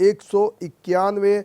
191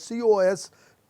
COS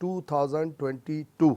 2022।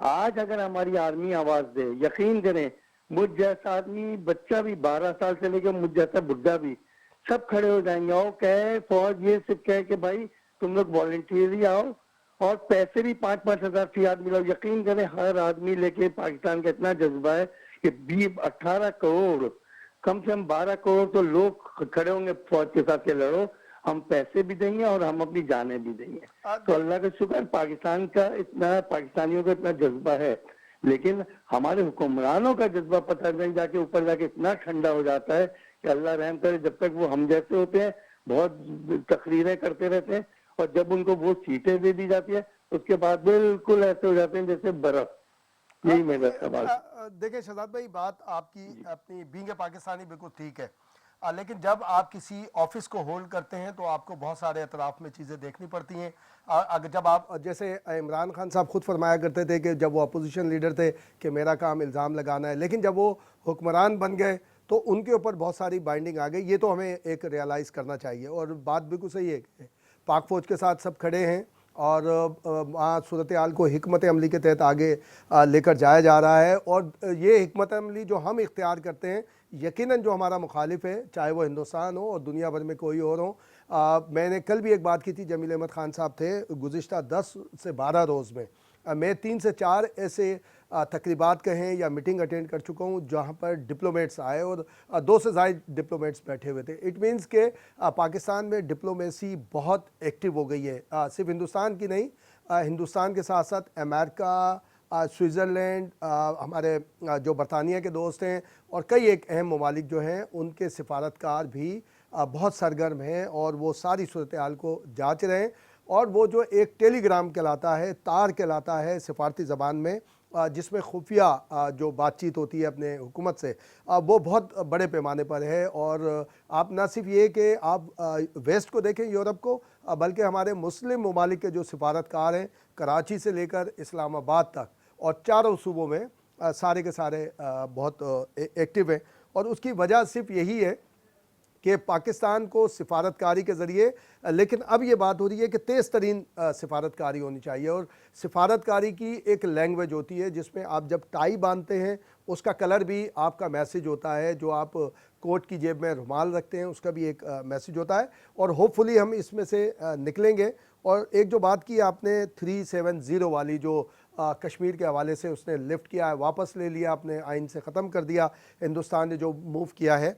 آج اگر ہماری آرمی آواز دے، یقین کریں مجھ جیسا آدمی، بچہ بھی 12 سال سے لے کے مجھ جیسا بڈھا بھی، سب کھڑے ہو جائیں گے اور کہے فوج یہ صرف کہے کہ بھائی تم لوگ والنٹیئرلی آؤ اور پیسے بھی 5,000 فی آدمی لاؤ. یقین کریں ہر آدمی لے کے پاکستان کا اتنا جذبہ ہے کہ 18 کروڑ، کم سے کم 12 کروڑ تو لوگ کھڑے ہوں گے فوج کے ساتھ کہ لڑو، ہم پیسے بھی دیں گے اور ہم اپنی جانیں بھی دیں گے. تو اللہ کا شکر پاکستان کا اتنا، پاکستانیوں کا اتنا جذبہ ہے. لیکن ہمارے حکمرانوں کا جذبہ پتہ نہیں جا کے اوپر جا کے اتنا ٹھنڈا ہو جاتا ہے کہ اللہ رحم کرے. جب تک وہ ہم جیسے ہوتے ہیں بہت تقریریں کرتے رہتے ہیں، اور جب ان کو وہ سیٹیں دے دی جاتی ہے اس کے بعد بالکل ایسے ہو جاتے ہیں جیسے برف. یہی میرا سوال. دیکھیں شہزاد بھائی، بات آپ کی اپنی بینگ پاکستانی بالکل ٹھیک ہے، لیکن جب آپ کسی آفس کو ہولڈ کرتے ہیں تو آپ کو بہت سارے اطراف میں چیزیں دیکھنی پڑتی ہیں. اگر جب آپ، جیسے عمران خان صاحب خود فرمایا کرتے تھے کہ جب وہ اپوزیشن لیڈر تھے کہ میرا کام الزام لگانا ہے، لیکن جب وہ حکمران بن گئے تو ان کے اوپر بہت ساری بائنڈنگ آ گئی. یہ تو ہمیں ایک ریئلائز کرنا چاہیے، اور بات بالکل صحیح ہے کہ پاک فوج کے ساتھ سب کھڑے ہیں اور وہاں صورتحال کو حکمت عملی کے تحت آگے لے کر جایا جا رہا ہے. اور یہ حکمت عملی جو ہم اختیار کرتے ہیں، یقیناً جو ہمارا مخالف ہے، چاہے وہ ہندوستان ہو اور دنیا بھر میں کوئی اور ہو. میں نے کل بھی ایک بات کی تھی، جمیل احمد خان صاحب تھے، گزشتہ 10 سے 12 روز میں میں 3 سے 4 ایسے تقریبات کہیں یا میٹنگ اٹینڈ کر چکا ہوں جہاں پر ڈپلومیٹس آئے اور 2 سے زائد ڈپلومیٹس بیٹھے ہوئے تھے. اٹ مینس کہ پاکستان میں ڈپلومیسی بہت ایکٹیو ہو گئی ہے، صرف ہندوستان کی نہیں، ہندوستان کے ساتھ ساتھ امریکہ، سوئٹزرلینڈ، ہمارے جو برطانیہ کے دوست ہیں، اور کئی ایک اہم ممالک جو ہیں ان کے سفارتکار بھی بہت سرگرم ہیں اور وہ ساری صورتحال کو جانچ رہے ہیں. اور وہ جو ایک ٹیلی گرام کہلاتا ہے، تار کہلاتا ہے سفارتی زبان میں، جس میں خفیہ جو بات چیت ہوتی ہے اپنے حکومت سے، وہ بہت بڑے پیمانے پر ہے. اور آپ نہ صرف یہ کہ آپ ویسٹ کو دیکھیں، یورپ کو، بلکہ ہمارے مسلم ممالک کے جو سفارتکار ہیں کراچی سے لے کر اسلام آباد تک اور چاروں صوبوں میں، سارے کے سارے بہت ایکٹیو ہیں. اور اس کی وجہ صرف یہی ہے کہ پاکستان کو سفارتکاری کے ذریعے، لیکن اب یہ بات ہو رہی ہے کہ تیز ترین سفارتکاری ہونی چاہیے. اور سفارتکاری کی ایک لینگویج ہوتی ہے جس میں آپ جب ٹائی باندھتے ہیں اس کا کلر بھی آپ کا میسیج ہوتا ہے، جو آپ کوٹ کی جیب میں رومال رکھتے ہیں اس کا بھی ایک میسیج ہوتا ہے. اور ہوپ فلی ہم اس میں سے نکلیں گے. اور ایک جو بات کی آپ نے 370 والی، جو کشمیر کے حوالے سے اس نے لفٹ کیا ہے، واپس لے لیا، اپنے آئین سے ختم کر دیا ہندوستان نے جو موو کیا ہے،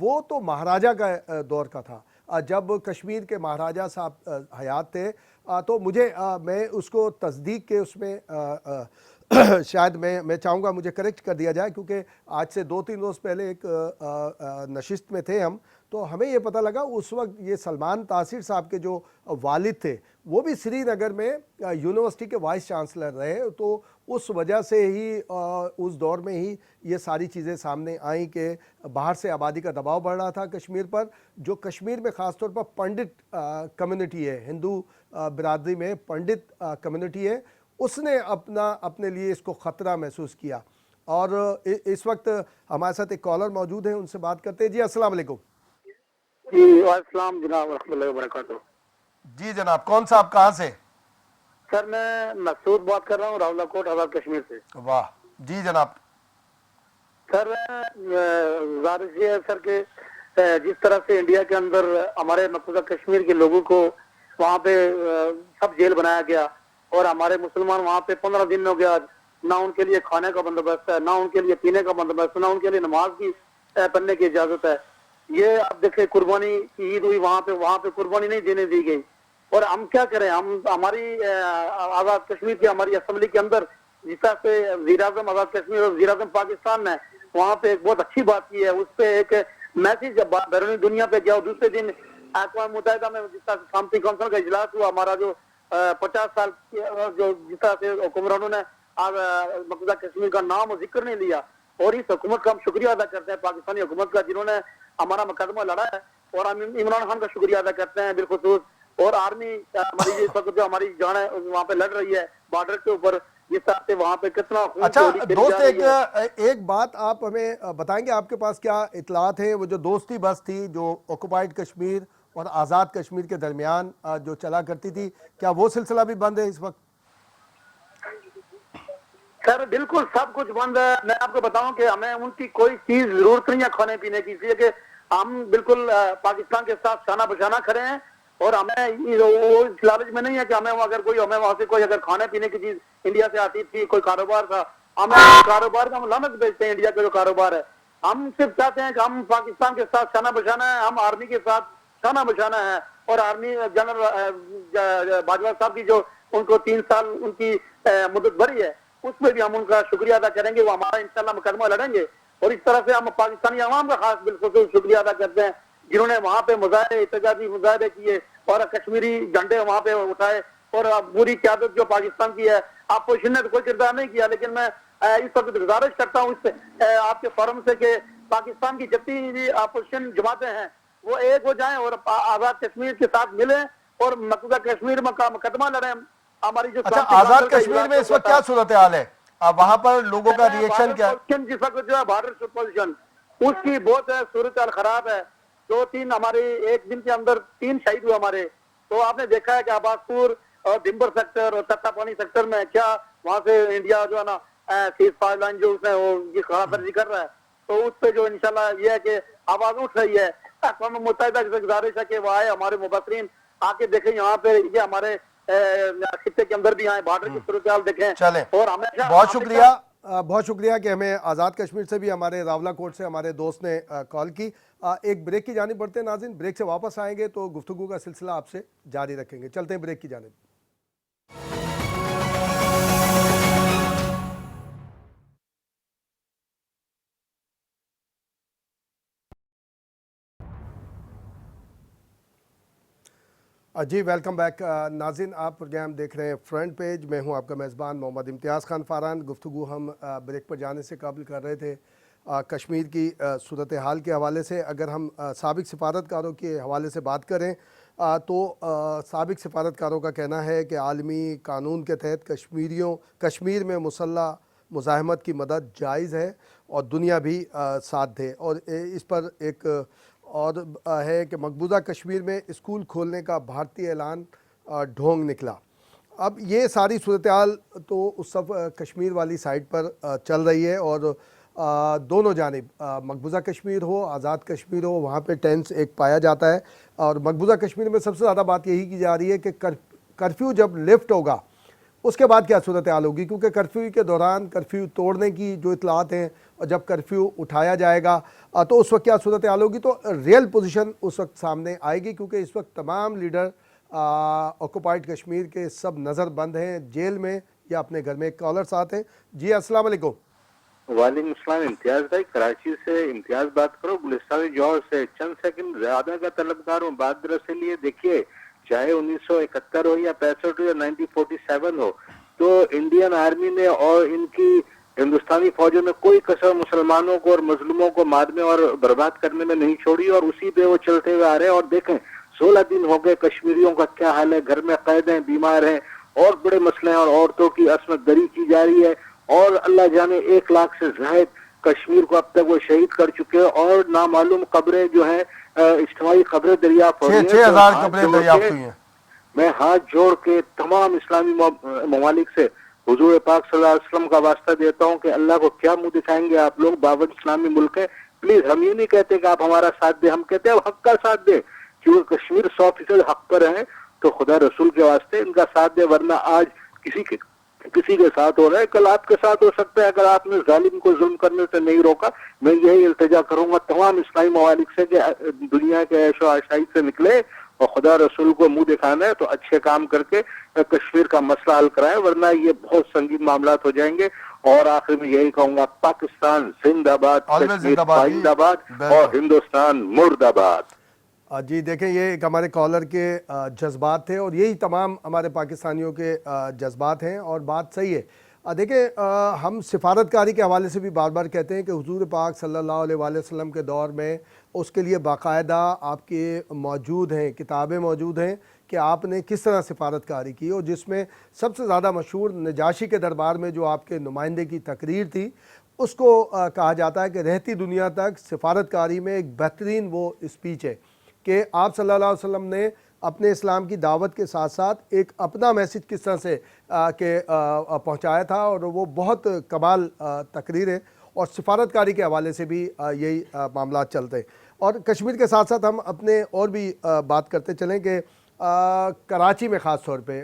وہ تو مہاراجہ کا دور کا تھا. جب کشمیر کے مہاراجہ صاحب حیات تھے تو میں اس کو تصدیق کے اس میں شاید میں چاہوں گا مجھے کریکٹ کر دیا جائے، کیونکہ آج سے 2-3 روز پہلے ایک نشست میں تھے ہم، تو ہمیں یہ پتہ لگا اس وقت یہ سلمان تاثیر صاحب کے جو والد تھے وہ بھی سری نگر میں یونیورسٹی کے وائس چانسلر رہے. تو اس وجہ سے ہی اس دور میں ہی یہ ساری چیزیں سامنے آئیں کہ باہر سے آبادی کا دباؤ بڑھ رہا تھا کشمیر پر. جو کشمیر میں خاص طور پر پنڈت کمیونٹی ہے، ہندو برادری میں پنڈت کمیونٹی ہے، اس نے اپنے لیے اس کو خطرہ محسوس کیا. اور اس وقت ہمارے ساتھ ایک کالر موجود ہیں، ان سے بات کرتے ہیں. جی السلام علیکم. جی السلام جناب ورحمۃ اللہ وبرکاتہ. جی جناب، کون صاحب، کہاں سے؟ سر میں مسعود بات کر رہا ہوں، راولہ کوٹ، آزاد کشمیر سے. واہ، جی جناب. سر ظاہر یہ ہے سر کہ جس طرح سے انڈیا کے اندر ہمارے مقبوضہ کشمیر کے لوگوں کو وہاں پہ سب جیل بنایا گیا، اور ہمارے مسلمان وہاں پہ 15 دن ہو گیا، نہ ان کے لیے کھانے کا بندوبست ہے، نہ ان کے لیے پینے کا بندوبست ہے، نہ ان کے لیے نماز کی پڑھنے کی اجازت ہے. یہ اب دیکھیں قربانی کی عید ہوئی، وہاں پہ قربانی نہیں دینے دی گئی. اور ہم کیا کریں؟ ہماری آزاد کشمیر کی ہماری اسمبلی کے اندر جس طرح سے وزیر اعظم آزاد کشمیر اور وزیر اعظم پاکستان نے وہاں پہ ایک بہت اچھی بات کی ہے، اس پہ ایک میسج جب بیرونی دنیا پہ گیا. دوسرے دن اقوام متحدہ میں جس طرح سلامتی کونسل کا اجلاس ہوا، ہمارا جو 50 سال جو جس طرح سے حکمرانوں نے مقبوضہ کشمیر کا نام و ذکر نہیں لیا، اور اس حکومت کا ہم شکریہ ادا کرتے ہیں، پاکستانی حکومت کا جنہوں نے ہمارا مقدمہ لڑا ہے. اور ہم عمران خان کا شکریہ ادا کرتے ہیں بالخصوص، اور آرمی ہماری اس وقت جو ہماری جان ہے وہاں پہ لڑ رہی ہے بارڈر کے اوپر، جس طرح سے وہاں پہ کتنا خون اچھا چوری کری دوست، جا رہی ہے. ایک بات آپ ہمیں بتائیں گے، آپ کے پاس کیا اطلاعات ہیں؟ وہ جو دوستی بس تھی جو آکوپائڈ کشمیر اور آزاد کشمیر کے درمیان جو چلا کرتی تھی، کیا وہ سلسلہ بھی بند ہے اس وقت؟ سر بالکل سب کچھ بند ہے. میں آپ کو بتاؤں کہ ہمیں ان کی کوئی چیز ضرورت نہیں ہے کھانے پینے کی, اس لیے کہ ہم بالکل پاکستان کے ساتھ شانہ بشانہ کھڑے ہیں, اور ہمیں وہ اس لالچ میں نہیں ہے کہ ہمیں اگر کوئی ہمیں وہاں سے کوئی اگر کھانے پینے کی چیز انڈیا سے آتی تھی, کوئی کاروبار تھا, ہم کاروبار کا ہم لعنت بیچتے ہیں انڈیا کا جو کاروبار ہے. ہم صرف چاہتے ہیں کہ ہم پاکستان کے ساتھ شانہ بشانہ ہیں, ہم آرمی کے ساتھ شانہ بشانہ ہیں, اور آرمی جنرل باجوہ صاحب کی جو ان کو 3 سال ان کی مدت بڑھی ہے, اس میں بھی ہم ان کا شکریہ ادا کریں گے, وہ ہمارا انشاءاللہ مقدمہ لڑیں گے. اور اس طرح سے ہم پاکستانی عوام کا خاص بالخصوص شکریہ ادا کرتے ہیں جنہوں نے وہاں پہ مظاہرے احتجاجی مظاہرے کیے اور کشمیری جھنڈے وہاں پہ اٹھائے, اور پوری قیادت جو پاکستان کی ہے. اپوزیشن نے تو کوئی کردار نہیں کیا, لیکن میں اس وقت گزارش کرتا ہوں اس آپ کے فورم سے کہ پاکستان کی جتنی بھی اپوزیشن جماعتیں ہیں وہ ایک ہو جائیں اور آزاد کشمیر کے ساتھ ملیں اور مقبوضہ کشمیر کا مقدمہ لڑیں. ہماری جو اچھا, آزاد کشمیر میں اس وقت کیا صورتحال ہے, وہاں پر لوگوں کا ریئیکشن کیا ہے؟ جس وقت جو ہے بارڈر پوزیشن اس کی بہت صورتحال خراب ہے. 2-3 ہمارے ایک دن کے اندر 3 شہید ہوئے ہمارے. تو آپ نے دیکھا ہے کہ عباس پور اور ڈمبر سیکٹر اور تتا پانی سیکٹر میں کیا وہاں سے انڈیا جو ہے نا سیز فائر لائن جو اس نے یہ خلاف ورزی کر رہا ہے, تو اس پہ جو انشاءاللہ یہ ہے کہ آواز اٹھ رہی ہے. اقوام متحدہ سے گزارش ہے کہ وہ آئے, ہمارے مبصرین آ کے دیکھیں یہاں پہ, یہ ہمارے خطے کے اندر بھی آئے, بارڈر کی صورتحال دیکھیں. چلیں, اور ہمیشہ بہت شکریہ, بہت شکریہ کہ ہمیں آزاد کشمیر سے بھی ہمارے راولہ کوٹ سے ہمارے دوست نے کال کی. ایک بریک کی جانب بڑھتے ہیں ناظرین, بریک سے واپس آئیں گے تو گفتگو کا سلسلہ آپ سے جاری رکھیں گے. چلتے ہیں بریک کی جانب. جی ویلکم بیک ناظرین, آپ پروگرام دیکھ رہے ہیں فرنٹ پیج. میں ہوں آپ کا میزبان محمد امتیاز خان فاران. گفتگو ہم بریک پر جانے سے قبل کر رہے تھے کشمیر کی صورتحال کے حوالے سے. اگر ہم سابق سفارتکاروں کے حوالے سے بات کریں تو سابق سفارتکاروں کا کہنا ہے کہ عالمی قانون کے تحت کشمیر میں مسلح مزاحمت کی مدد جائز ہے اور دنیا بھی ساتھ دے. اور اس پر ایک اور ہے کہ مقبوضہ کشمیر میں اسکول کھولنے کا بھارتی اعلان ڈھونگ نکلا. اب یہ ساری صورتحال تو اس سب کشمیر والی سائٹ پر چل رہی ہے, اور دونوں جانب مقبوضہ کشمیر ہو آزاد کشمیر ہو وہاں پہ ٹینس ایک پایا جاتا ہے. اور مقبوضہ کشمیر میں سب سے زیادہ بات یہی کی جا رہی ہے کہ کرفیو جب لفٹ ہوگا اس کے بعد کیا صورتحال ہوگی, کیونکہ کرفیو کے دوران کرفیو توڑنے کی جو اطلاعات ہیں, اور جب کرفیو اٹھایا جائے گا تو اس وقت کیا صورتحال ہوگی. تو ریئل پوزیشن اس وقت سامنے آئے گی, کیونکہ اس وقت تمام لیڈر آکوپائڈ کشمیر کے سب نظر بند ہیں, جیل میں یا اپنے گھر میں. ایک کالر ساتھ ہیں. جی السلام علیکم. وعلیکم السلام. امتیاز بھائی کراچی سے امتیاز بات کرو, گلستان جوہر سے. چند سیکنڈ زیادہ کا طلبگار ہوں بات دراصل لیے. دیکھیے چاہے 1971 ہو یا 65 ہو یا 1947 ہو, تو انڈین آرمی نے اور ان کی ہندوستانی فوجوں نے کوئی کسر مسلمانوں کو اور مظلوموں کو مارنے اور برباد کرنے میں نہیں چھوڑی, اور اسی پہ وہ چلتے ہوئے آ رہے ہیں. اور دیکھیں 16 دن ہو گئے, کشمیریوں کا کیا حال ہے, گھر میں قید ہیں, بیمار ہیں, اور بڑے مسئلے ہیں, اور عورتوں کی عصمت دری کی جا رہی ہے, اور اللہ جانے 1 لاکھ سے زائد کشمیر کو اب تک وہ شہید کر چکے ہیں, اور نامعلوم قبریں جو ہیں اجتماعی قبریں دریافت ہو رہی ہیں. 6,000 قبریں دریافت ہوئی ہیں. میں ہاتھ جوڑ کے تمام اسلامی ممالک سے حضور پاک صلی اللہ علیہ وسلم کا واسطہ دیتا ہوں کہ اللہ کو کیا منہ دکھائیں گے آپ لوگ, 52 اسلامی ملک ہیں. پلیز ہم یہ نہیں کہتے کہ آپ ہمارا ساتھ دیں, ہم کہتے ہیں حق کا ساتھ دیں, کیونکہ کشمیر 100% حق پر ہے. تو خدا رسول کے واسطے ان کا ساتھ دیں, ورنہ آج کسی کے ساتھ ہو رہا ہے, کل آپ کے ساتھ ہو سکتا ہے اگر آپ نے ظالم کو ظلم کرنے سے نہیں روکا. میں یہی التجا کروں گا تمام اسلامی ممالک سے کہ دنیا کے عیش و عشائی سے نکلے, اور خدا رسول کو منہ دکھانا ہے تو اچھے کام کر کے کشمیر کا مسئلہ حل کرائیں, ورنہ یہ بہت سنگین معاملات ہو جائیں گے. اور آخر میں یہی کہوں گا, پاکستان زندہ باد, کشمیر پائندہ باد, اور ہندوستان مرد آباد. جی دیکھیں یہ ایک ہمارے کالر کے جذبات تھے, اور یہی تمام ہمارے پاکستانیوں کے جذبات ہیں, اور بات صحیح ہے. دیکھیں ہم سفارتکاری کے حوالے سے بھی بار بار کہتے ہیں کہ حضور پاک صلی اللہ علیہ وآلہ وسلم کے دور میں اس کے لیے باقاعدہ آپ کے موجود ہیں, کتابیں موجود ہیں کہ آپ نے کس طرح سفارتکاری کی, اور جس میں سب سے زیادہ مشہور نجاشی کے دربار میں جو آپ کے نمائندے کی تقریر تھی, اس کو کہا جاتا ہے کہ رہتی دنیا تک سفارتکاری میں ایک بہترین وہ اسپیچ ہے کہ آپ صلی اللہ علیہ وسلم نے اپنے اسلام کی دعوت کے ساتھ ساتھ ایک اپنا میسیج کس طرح سے پہنچایا تھا، اور وہ بہت کمال تقریر ہے، اور سفارتکاری کے حوالے سے بھی یہی معاملات چلتے ہیں۔ اور کشمیر کے ساتھ ساتھ ہم اپنے اور بھی بات کرتے چلیں کہ کراچی میں خاص طور پہ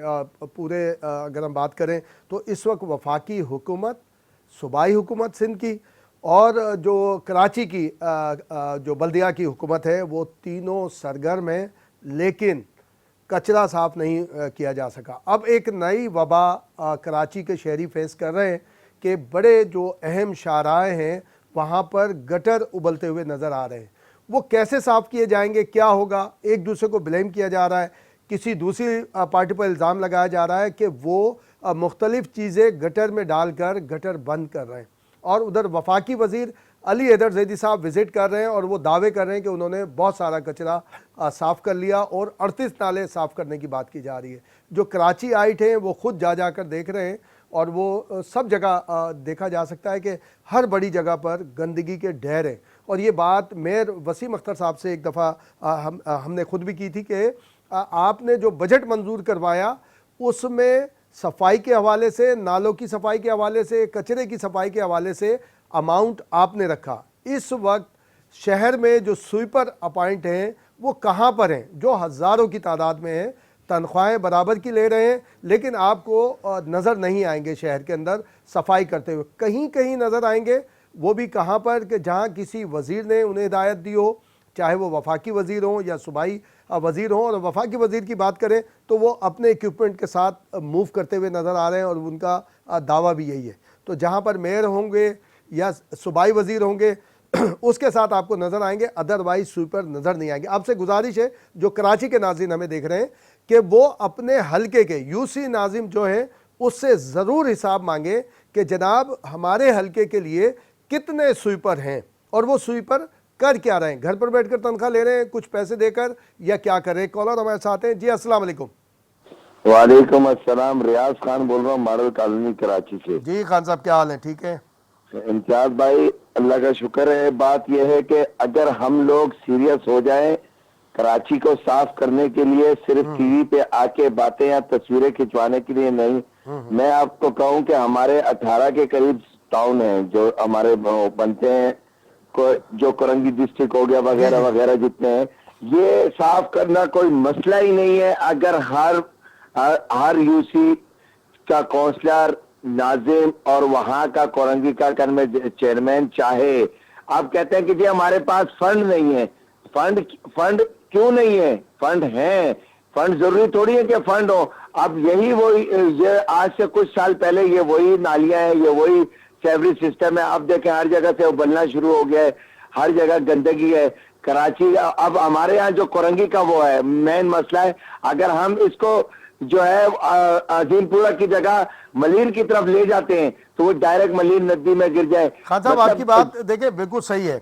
پورے اگر ہم بات کریں تو اس وقت وفاقی حکومت، صوبائی حکومت سندھ کی، اور جو کراچی کی جو بلدیہ کی حکومت ہے، وہ تینوں سرگرم ہیں، لیکن کچرا صاف نہیں کیا جا سکا۔ اب ایک نئی وبا کراچی کے شہری فیس کر رہے ہیں کہ بڑے جو اہم شاہراہیں ہیں وہاں پر گٹر ابلتے ہوئے نظر آ رہے ہیں۔ وہ کیسے صاف کیے جائیں گے، کیا ہوگا؟ ایک دوسرے کو بلیم کیا جا رہا ہے، کسی دوسری پارٹی پر الزام لگایا جا رہا ہے کہ وہ مختلف چیزیں گٹر میں ڈال کر گٹر بند کر رہے ہیں۔ اور ادھر وفاقی وزیر علی حیدر زیدی صاحب وزٹ کر رہے ہیں اور وہ دعوے کر رہے ہیں کہ انہوں نے بہت سارا کچرا صاف کر لیا، اور 38 نالے صاف کرنے کی بات کی جا رہی ہے۔ جو کراچی آئٹ ہیں وہ خود جا کر دیکھ رہے ہیں، اور وہ سب جگہ دیکھا جا سکتا ہے کہ ہر بڑی جگہ پر گندگی کے ڈھیر ہیں۔ اور یہ بات میئر وسیم اختر صاحب سے ایک دفعہ ہم نے خود بھی کی تھی کہ آپ نے جو بجٹ منظور کروایا اس میں صفائی کے حوالے سے، نالوں کی صفائی کے حوالے سے، کچرے کی صفائی کے حوالے سے اماؤنٹ آپ نے رکھا۔ اس وقت شہر میں جو سویپر اپائنٹ ہیں وہ کہاں پر ہیں، جو ہزاروں کی تعداد میں ہیں، تنخواہیں برابر کی لے رہے ہیں، لیکن آپ کو نظر نہیں آئیں گے شہر کے اندر صفائی کرتے ہوئے۔ کہیں کہیں نظر آئیں گے، وہ بھی کہاں پر کہ جہاں کسی وزیر نے انہیں ہدایت دی ہو، چاہے وہ وفاقی وزیر ہوں یا صوبائی وزیر ہوں۔ اور وفاقی وزیر کی بات کریں تو وہ اپنے ایکوپمنٹ کے ساتھ موو کرتے ہوئے نظر آ رہے ہیں، اور ان کا دعویٰ بھی یہی ہے۔ تو جہاں پر میئر ہوں گے یا صوبائی وزیر ہوں گے اس کے ساتھ آپ کو نظر آئیں گے، ادروائز سویپر نظر نہیں آئیں گے۔ آپ سے گزارش ہے جو کراچی کے ناظرین ہمیں دیکھ رہے ہیں کہ وہ اپنے حلقے کے یوسی ناظم جو ہیں اس سے ضرور حساب مانگے کہ جناب ہمارے حلقے کے لیے کتنے سویپر ہیں، اور وہ سویپر کر کیا رہے ہیں، گھر پر بیٹھ کر تنخواہ لے رہے ہیں کچھ پیسے دے کر، یا کیا کر رہے ہیں؟ کالر ہمارے ساتھ ہیں۔ جی السلام علیکم۔ وعلیکم السلام، ریاض خان بول رہا ہوں، ماڈل کالونی کراچی سے۔ جی خان صاحب کیا حال ہیں؟ ٹھیک ہے امتیاز بھائی، اللہ کا شکر ہے۔ بات یہ ہے کہ اگر ہم لوگ سیریس ہو جائیں کراچی کو صاف کرنے کے لیے، صرف ٹی وی پہ آ کے باتیں یا تصویریں کھنچوانے کے لیے نہیں، میں آپ کو کہوں کہ ہمارے 18 کے قریب ٹاؤن ہیں جو ہمارے بنتے ہیں، جو کرنگی ڈسٹرکٹ ہو گیا وغیرہ وغیرہ جتنے ہیں، یہ صاف کرنا کوئی مسئلہ ہی نہیں ہے اگر ہر یوسی کا کونسلر، ناظم اور وہاں کا کورنگی کا چیئرمین چاہے۔ آپ کہتے ہیں کہ جی ہمارے پاس فنڈ نہیں ہے۔ فنڈ کیوں نہیں ہے؟ فنڈ ہیں، فنڈ ضروری تھوڑی ہے کہ فنڈ ہو۔ اب یہی وہی، یہ آج سے کچھ سال پہلے یہ وہی نالیاں ہیں، یہ وہی سیوریج سسٹم ہے۔ اب دیکھیں ہر جگہ سے ابلنا شروع ہو گیا ہے، ہر جگہ گندگی ہے۔ کراچی اب ہمارے ہاں جو کورنگی کا وہ ہے مین مسئلہ ہے، اگر ہم اس کو جو ہے عظیم پورہ کی جگہ ملیر کی طرف لے جاتے ہیں تو وہ ڈائریکٹ ملیر ندی میں گر جائے۔ خان صاحب آپ کی بات دیکھیں بالکل صحیح ہے۔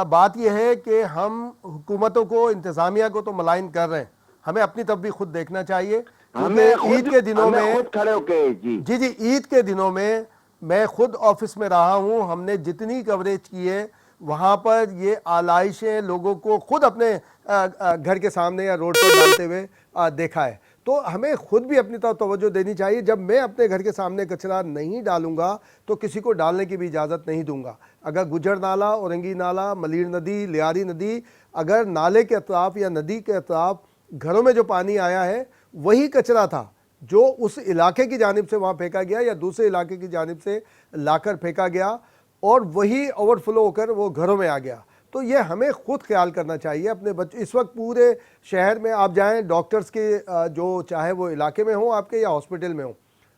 بات یہ ہے کہ ہم حکومتوں کو، انتظامیہ کو تو ملائن کر رہے ہیں، ہمیں اپنی طرف بھی خود دیکھنا چاہیے، کیونکہ عید کے دنوں میں خود کھڑے ہو کے جی عید کے دنوں میں خود آفس میں رہا ہوں، ہم نے جتنی کوریج کی ہے وہاں پر یہ آلائشیں لوگوں کو خود اپنے گھر کے سامنے یا روڈ پر ڈالتے ہوئے دیکھا ہے۔ تو ہمیں خود بھی اپنی طرف توجہ دینی چاہیے۔ جب میں اپنے گھر کے سامنے کچرا نہیں ڈالوں گا تو کسی کو ڈالنے کی بھی اجازت نہیں دوں گا۔ اگر گجر نالا، اورنگی نالا، ملیر ندی، لیاری ندی، اگر نالے کے اطراف یا ندی کے اطراف گھروں میں جو پانی آیا ہے وہی کچرا تھا جو اس علاقے کی جانب سے وہاں پھینکا گیا یا دوسرے علاقے کی جانب سے لا کر پھینکا گیا، اور وہی اوور فلو ہو کر وہ گھروں میں آ گیا۔ تو یہ ہمیں خود خیال کرنا چاہیے اپنے بچوں۔ اس وقت پورے شہر میں آپ جائیں، ڈاکٹرز کے جو چاہے وہ علاقے میں ہوں آپ کے یا ہاسپٹل میں ہوں،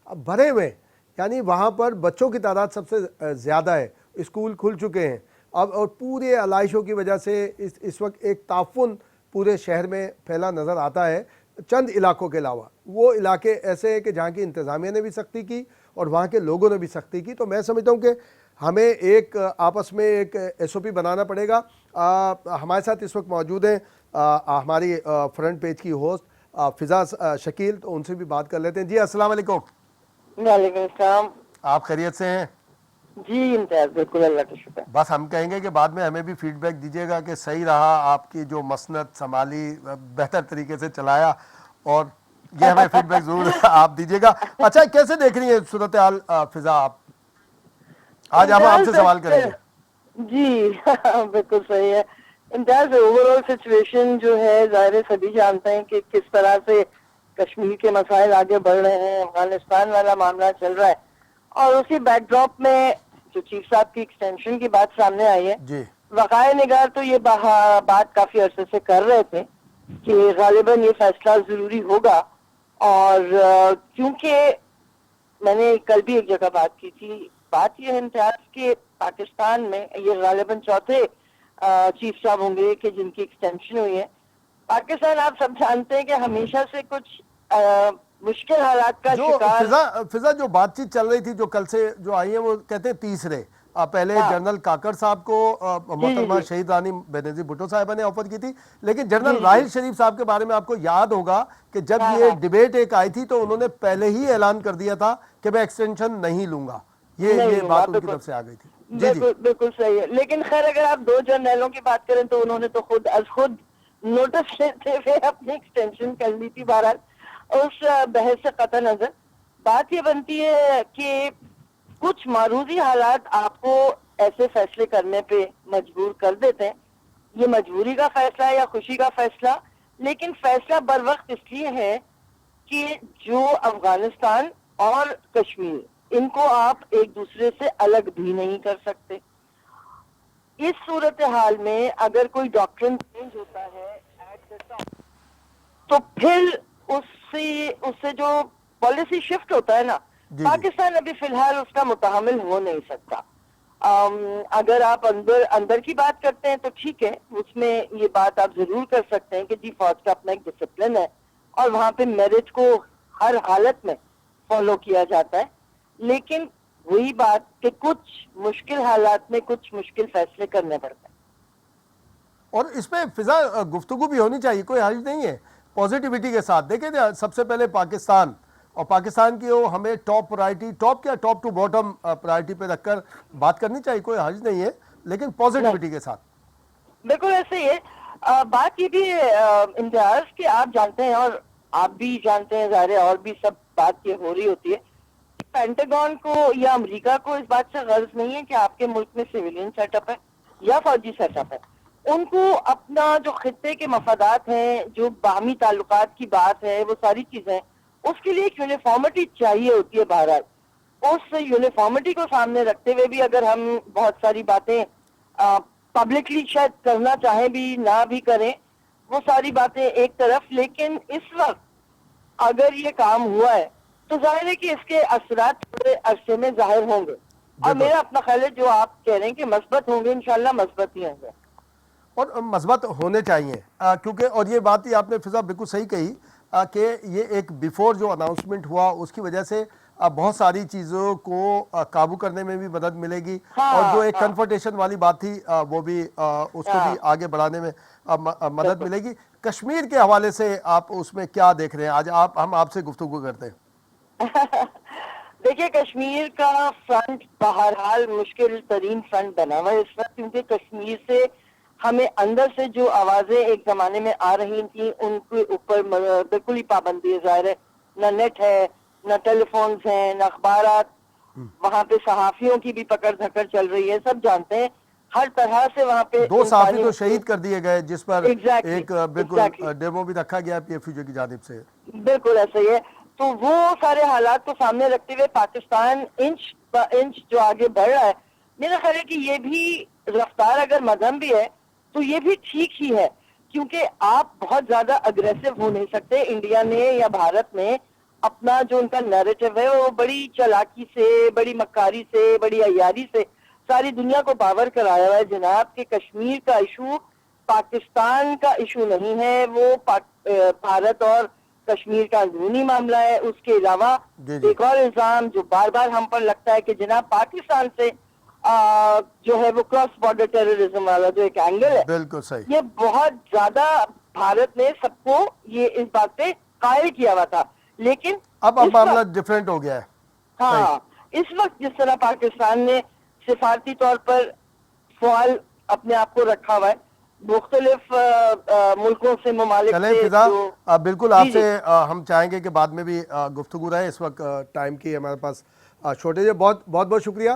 اب بھرے ہوئے، یعنی وہاں پر بچوں کی تعداد سب سے زیادہ ہے، اسکول کھل چکے ہیں اب، اور پورے علائشوں کی وجہ سے اس وقت ایک تعفن پورے شہر میں پھیلا نظر آتا ہے، چند علاقوں کے علاوہ۔ وہ علاقے ایسے ہیں کہ جہاں کی انتظامیہ نے بھی سختی کی اور وہاں کے لوگوں نے بھی سختی کی۔ تو میں سمجھتا ہوں کہ ہمیں ایک آپس میں ایک ایس او پی بنانا پڑے گا۔ ہمارے ساتھ اس وقت موجود ہیں ہماری فرنٹ پیج کی ہوسٹ فضا شکیل، تو ان سے بھی بات کر لیتے ہیں۔ جی السلام علیکم۔ وعلیکم السلام۔ آپ خیریت سے ہیں؟ جی امتیاز بالکل اللہ کا شکر. بس ہم کہیں گے کہ بعد میں ہمیں بھی فیڈ بیک دیجیے گا کہ صحیح رہا آپ کی جو مسند سنبھالی بہتر طریقے سے چلایا, اور یہ ہمیں فیڈ بیک ضرور آپ دیجیے گا. اچھا کیسے دیکھ رہی ہیں صورتحال فضا آپ؟ آج ہم آپ سے سوال کریں گے. جی بالکل صحیح ہے امتیاز. اوور آل سچویشن جو ہے ظاہر ہے سبھی جانتے ہیں کہ کس طرح سے کشمیر کے مسائل آگے بڑھ رہے ہیں, افغانستان والا معاملہ چل رہا ہے, اور اسی بیک ڈراپ میں جو چیف صاحب کی ایکسٹینشن کی بات سامنے آئی ہے, جی وقائع نگار تو یہ بات کافی عرصے سے کر رہے تھے کہ غالباً یہ فیصلہ ضروری ہوگا, اور کیونکہ میں نے کل بھی ایک جگہ بات کی تھی, بات یہ ہے امتیاز کہ پاکستان میں یہ غالباً چوتھے چیف صاحب ہوں گے کہ جن کی ایکسٹینشن ہوئی ہے. پاکستان آپ سب جانتے ہیں کہ ہمیشہ سے کچھ مشکل حالات کا جو شکار. فضا جو بات چیت چل رہی تھی جو کل سے جو آئی ہے وہ کہتے ہیں تیسرے, پہلے ہاں. جنرل کاکڑ صاحب کو محترمہ جی. شہید رانی بینظیر بھٹو صاحبہ نے آفر کی تھی, لیکن جنرل جی. راحل شریف صاحب کے بارے میں آپ کو یاد ہوگا کہ جب ہاں, یہ ہاں. ڈیبیٹ ایک آئی تھی تو انہوں نے پہلے ہی اعلان کر دیا تھا کہ میں ایکسٹینشن نہیں لوں گا. یہ بات ان کی طرف سے آ گئی تھی. جی جی بالکل صحیح ہے. لیکن خیر اگر آپ دو جرنیلوں کی بات کریں تو انہوں نے تو خود نوٹس لیتے ہوئے اپنی ایکسٹینشن کر لی تھی. بہرحال اس بحث سے قطع نظر بات یہ بنتی ہے کہ کچھ معروضی حالات آپ کو ایسے فیصلے کرنے پہ مجبور کر دیتے ہیں. یہ مجبوری کا فیصلہ ہے یا خوشی کا فیصلہ, لیکن فیصلہ بر وقت اس لیے ہے کہ جو افغانستان اور کشمیر ان کو آپ ایک دوسرے سے الگ بھی نہیں کر سکتے. اس صورتحال میں اگر کوئی ڈاکٹرن چینج ہوتا ہے تو پھر اس سے جو پالیسی شفٹ ہوتا ہے نا, جی پاکستان ابھی فی الحال اس کا متحمل ہو نہیں سکتا. اگر آپ اندر کی بات کرتے ہیں تو ٹھیک ہے, اس میں یہ بات آپ ضرور کر سکتے ہیں کہ جی فوج کا اپنا ایک ڈسپلن ہے اور وہاں پہ میرٹ کو ہر حالت میں فالو کیا جاتا ہے. لیکن وہی بات کہ کچھ مشکل حالات میں کچھ مشکل فیصلے کرنے پڑتے ہیں. اور اس پہ فضا گفتگو بھی ہونی چاہیے, کوئی حرج نہیں ہے, پازیٹیوٹی کے ساتھ. دیکھیں سب سے پہلے پاکستان, اور پاکستان کی ہمیں ٹاپ پرائرٹی, ٹاپ کیا ٹاپ ٹو باٹم پرائرٹی پہ رکھ کر بات کرنی چاہیے, کوئی حرج نہیں ہے, لیکن پازیٹیوٹی کے ساتھ. بالکل ایسے ہی ہے. بات یہ بھی ہے امتیاز کہ آپ جانتے ہیں اور آپ بھی جانتے ہیں, ظاہر اور بھی سب بات یہ ہو رہی ہوتی ہے, پینٹاگون کو یا امریکہ کو اس بات سے غرض نہیں ہے کہ آپ کے ملک میں سویلین سیٹ اپ ہے یا فوجی سیٹ اپ ہے. ان کو اپنا جو خطے کے مفادات ہیں, جو باہمی تعلقات کی بات ہے, وہ ساری چیزیں اس کے لیے ایک یونیفارمٹی چاہیے ہوتی ہے. بہرحال اس یونیفارمٹی کو سامنے رکھتے ہوئے بھی اگر ہم بہت ساری باتیں پبلکلی شاید کرنا چاہیں بھی نہ بھی کریں, وہ ساری باتیں ایک طرف, لیکن اس وقت اگر یہ کام ہوا ہے تو ظاہر ہے کہ اس کے اثرات تھوڑے عرصے میں ظاہر ہوں گے, اور میرا اپنا خیال ہے جو آپ کہہ رہے ہیں کہ مثبت ہوں گے, انشاءاللہ مثبت ہی ہوں گے. اور مثبت ہونے چاہیے, کیونکہ اور یہ بات ہی آپ نے فضا بالکل صحیح کہی کہ یہ ایک بیفور جو اناؤنسمنٹ ہوا اس کی وجہ سے بہت ساری چیزوں کو قابو کرنے میں بھی مدد ملے گی, اور جو ایک کنفرنٹیشن والی بات تھی وہ بھی اس کو بھی آگے بڑھانے میں مدد ملے گی. کشمیر کے حوالے سے آپ اس میں کیا دیکھ رہے ہیں؟ آج ہم آپ سے گفتگو کرتے ہیں. دیکھیے کشمیر کا فرنٹ بہرحال مشکل ترین فرنٹ بنا ہوا ہے اس وقت, کیونکہ کشمیر سے ہمیں اندر سے جو آوازیں ایک زمانے میں آ رہی تھیں ان کے اوپر بالکل ہی پابندی ہے. ظاہر ہے نہ نیٹ ہے, نہ ٹیلی فونز ہیں, نہ اخبارات, وہاں پہ صحافیوں کی بھی پکڑ دھکڑ چل رہی ہے, سب جانتے ہیں ہر طرح سے وہاں پہ 2 صحافی تو شہید کر دیے گئے, جس پر ایک بالکل ڈیمو بھی رکھا گیا پی ایف یو کی جانب سے. بالکل ایسا ہی ہے. تو وہ سارے حالات کو سامنے رکھتے ہوئے پاکستان انچ با انچ جو آگے بڑھ رہا ہے, میرا خیال ہے کہ یہ بھی رفتار اگر مدھم بھی ہے تو یہ بھی ٹھیک ہی ہے, کیونکہ آپ بہت زیادہ اگریسو ہو نہیں سکتے. انڈیا نے یا بھارت نے اپنا جو ان کا نیریٹو ہے وہ بڑی چالاکی سے, بڑی مکاری سے, بڑی عیاری سے ساری دنیا کو باور کرایا ہوا ہے جناب کہ کشمیر کا ایشو پاکستان کا ایشو نہیں ہے, وہ بھارت اور کشمیر کا اندرونی معاملہ ہے. اس کے علاوہ ایک اور الزام جو بار بار ہم پر لگتا ہے کہ جناب پاکستان سے جو ہے وہ کراس بارڈر ٹیررزم والا جو ایک اینگل ہے, بالکل صحیح, یہ بہت زیادہ بھارت نے سب کو یہ اس بات پہ قائل کیا ہوا تھا. لیکن اب معاملہ ڈیفرنٹ ہو گیا ہے. ہاں اس وقت جس طرح پاکستان نے سفارتی طور پر فعال اپنے آپ کو رکھا ہوا ہے مختلف ملکوں سے ممالک چلیں سے فضا بالکل آپ جی سے ہم چاہیں گے کہ بعد میں بھی گفتگو رہے، اس وقت ٹائم کی ہمارے پاس شارٹیج ہے. بہت بہت شکریہ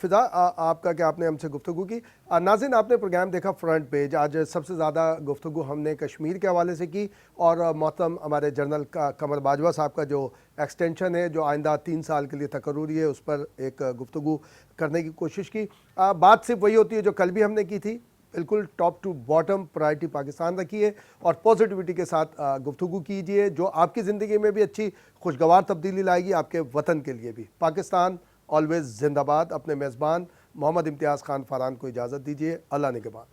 فضا آپ کا کہ آپ نے ہم سے گفتگو کی. ناظرین آپ نے پروگرام دیکھا فرنٹ پیج. آج سب سے زیادہ گفتگو ہم نے کشمیر کے حوالے سے کی اور محترم ہمارے جنرل قمر باجوہ صاحب کا جو ایکسٹینشن ہے جو آئندہ 3 سال کے لیے تقرری ہے اس پر ایک گفتگو کرنے کی کوشش کی. بات صرف وہی ہوتی ہے جو کل بھی ہم نے کی تھی، بالکل top to bottom priority Pakistan رکھیے اور پازیٹیوٹی کے ساتھ گفتگو کیجئے جو آپ کی زندگی میں بھی اچھی خوشگوار تبدیلی لائے گی، آپ کے وطن کے لیے بھی. پاکستان آلویز زندہ باد. اپنے میزبان محمد امتیاز خان فاران کو اجازت دیجیے. اللہ نگہبان.